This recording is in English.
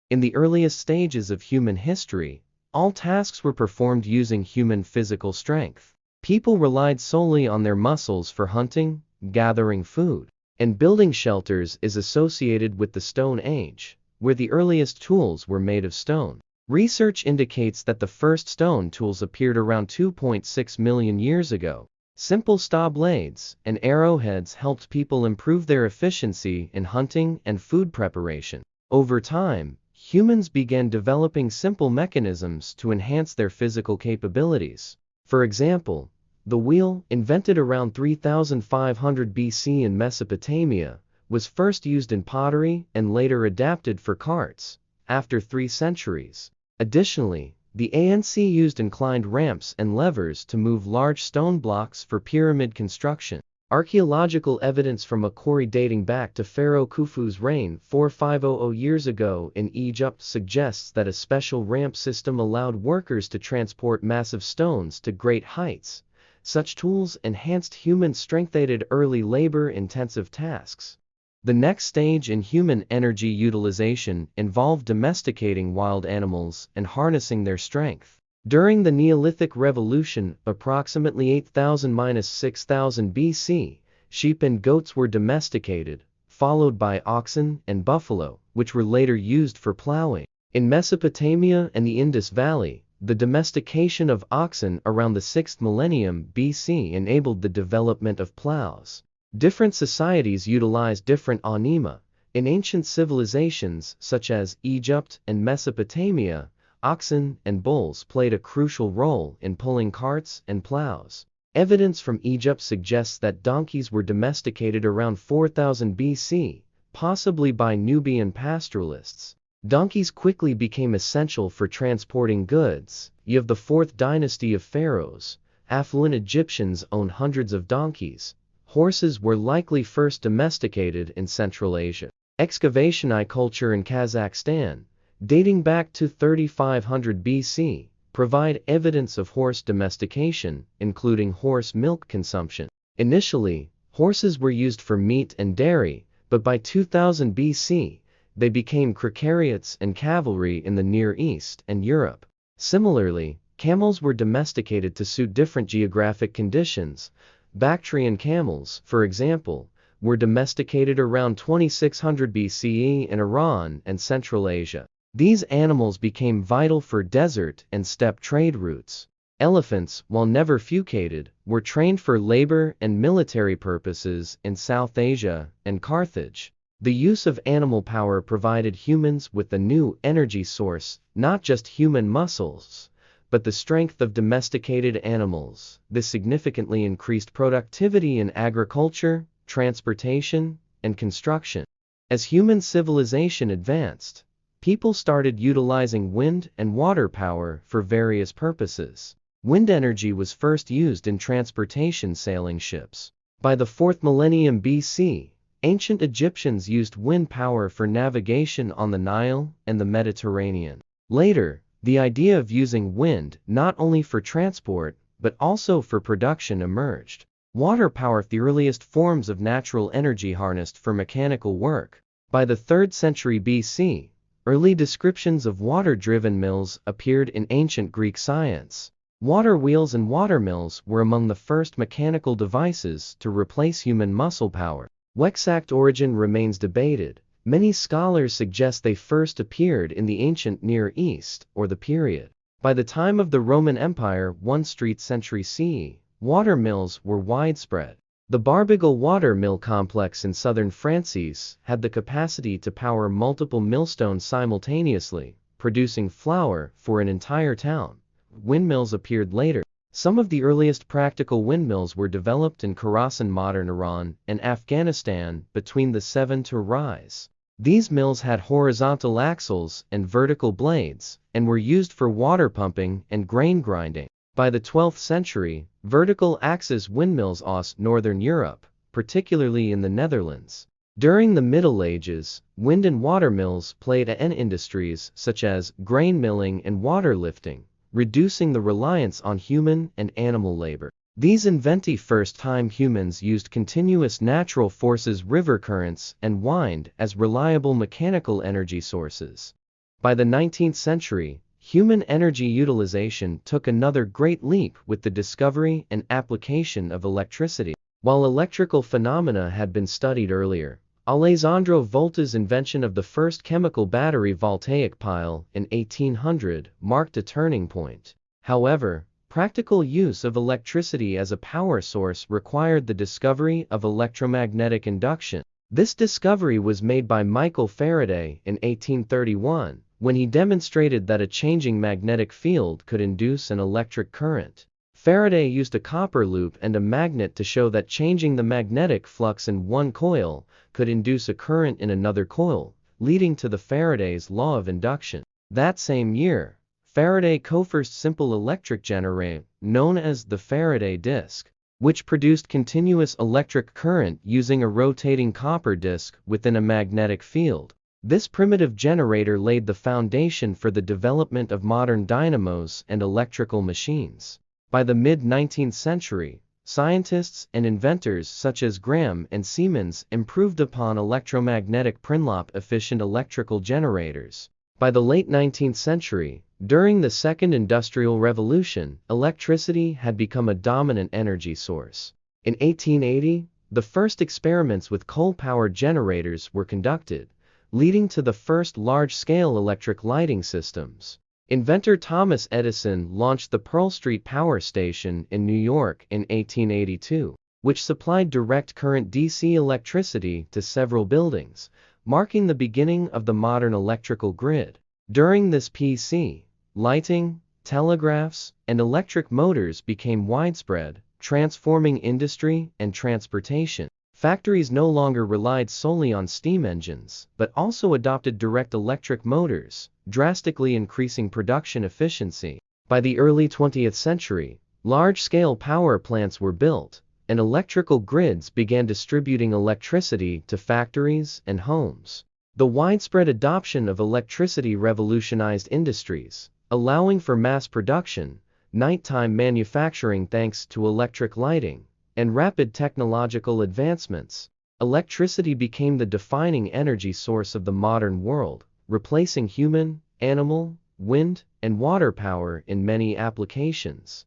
In the earliest stages of human history, all tasks were performed using human physical strength. People relied solely on their muscles for hunting, gathering food, and building shelters is associated with the Stone Age, where the earliest tools were made of stone. Research indicates that the first stone tools appeared around 2.6 million years ago. Simple saw blades and arrowheads helped people improve their efficiency in hunting and food preparation. Over time, humans began developing simple mechanisms to enhance their physical capabilities. For example, the wheel, invented around 3500 BC in Mesopotamia, was first used in pottery and later adapted for carts, after 3 centuries. Additionally, the ANC used inclined ramps and levers to move large stone blocks for pyramid construction. Archaeological evidence from a quarry dating back to Pharaoh Khufu's reign 4500 years ago in Egypt suggests that a special ramp system allowed workers to transport massive stones to great heights. Such tools enhanced human strength, aided early labor-intensive tasks. The next stage in human energy utilization involved domesticating wild animals and harnessing their strength. During the Neolithic Revolution, approximately 8000–6000 BC, sheep and goats were domesticated, followed by oxen and buffalo, which were later used for plowing. In Mesopotamia and the Indus Valley, the domestication of oxen around the 6th millennium BC enabled the development of plows. Different societies utilized different anima. In ancient civilizations such as Egypt and Mesopotamia, oxen and bulls played a crucial role in pulling carts and plows. Evidence from Egypt suggests that donkeys were domesticated around 4000 BC, possibly by Nubian pastoralists. Donkeys quickly became essential for transporting goods. Of the 4th dynasty of pharaohs, affluent Egyptians owned hundreds of donkeys. Horses were likely first domesticated in Central Asia. Excavation culture in Kazakhstan, dating back to 3500 BC, provide evidence of horse domestication, including horse milk consumption. Initially, horses were used for meat and dairy, but by 2000 BC, they became crickariats and cavalry in the Near East and Europe. Similarly, camels were domesticated to suit different geographic conditions. Bactrian camels, for example, were domesticated around 2600 BCE in Iran and Central Asia. These animals became vital for desert and steppe trade routes. Elephants, while never fucated, were trained for labor and military purposes in South Asia and Carthage. The use of animal power provided humans with a new energy source, not just human muscles, but the strength of domesticated animals. This significantly increased productivity in agriculture, transportation, and construction. As human civilization advanced, people started utilizing wind and water power for various purposes. Wind energy was first used in transportation sailing ships. By the 4th millennium BC, ancient Egyptians used wind power for navigation on the Nile and the Mediterranean. Later, the idea of using wind not only for transport, but also for production emerged. Water power, the earliest forms of natural energy harnessed for mechanical work. By the 3rd century BC, early descriptions of water-driven mills appeared in ancient Greek science. Water wheels and water mills were among the first mechanical devices to replace human muscle power. Exact origin remains debated. Many scholars suggest they first appeared in the ancient Near East or the period. By the time of the Roman Empire, 1st century CE, water mills were widespread. The Barbegal water mill complex in southern France had the capacity to power multiple millstones simultaneously, producing flour for an entire town. Windmills appeared later. Some of the earliest practical windmills were developed in Khorasan, modern Iran, and Afghanistan between the 7th rise. These mills had horizontal axles and vertical blades, and were used for water pumping and grain grinding. By the 12th century, vertical axis windmills across northern Europe, particularly in the Netherlands. During the Middle Ages, wind and water mills played in industries such as grain milling and water lifting, reducing the reliance on human and animal labor. These inventi first-time humans used continuous natural forces, river currents, and wind as reliable mechanical energy sources. By the 19th century, human energy utilization took another great leap with the discovery and application of electricity. While electrical phenomena had been studied earlier, Alessandro Volta's invention of the first chemical battery voltaic pile in 1800 marked a turning point. However, practical use of electricity as a power source required the discovery of electromagnetic induction. This discovery was made by Michael Faraday in 1831, when he demonstrated that a changing magnetic field could induce an electric current. Faraday used a copper loop and a magnet to show that changing the magnetic flux in one coil could induce a current in another coil, leading to the Faraday's law of induction. That same year, Faraday co-first simple electric generator, known as the Faraday disc, which produced continuous electric current using a rotating copper disc within a magnetic field. This primitive generator laid the foundation for the development of modern dynamos and electrical machines. By the mid-19th century, scientists and inventors such as Graham and Siemens improved upon electromagnetic Prinlop-efficient electrical generators. By the late 19th century, during the Second Industrial Revolution, electricity had become a dominant energy source. In 1880, the first experiments with coal-powered generators were conducted, leading to the first large-scale electric lighting systems. Inventor Thomas Edison launched the Pearl Street Power Station in New York in 1882, which supplied direct current DC electricity to several buildings, marking the beginning of the modern electrical grid. During this PC, lighting, telegraphs, and electric motors became widespread, transforming industry and transportation. Factories no longer relied solely on steam engines, but also adopted direct electric motors, drastically increasing production efficiency. By the early 20th century, large-scale power plants were built, and electrical grids began distributing electricity to factories and homes. The widespread adoption of electricity revolutionized industries, allowing for mass production, nighttime manufacturing thanks to electric lighting, and rapid technological advancements. Electricity became the defining energy source of the modern world, replacing human, animal, wind, and water power in many applications.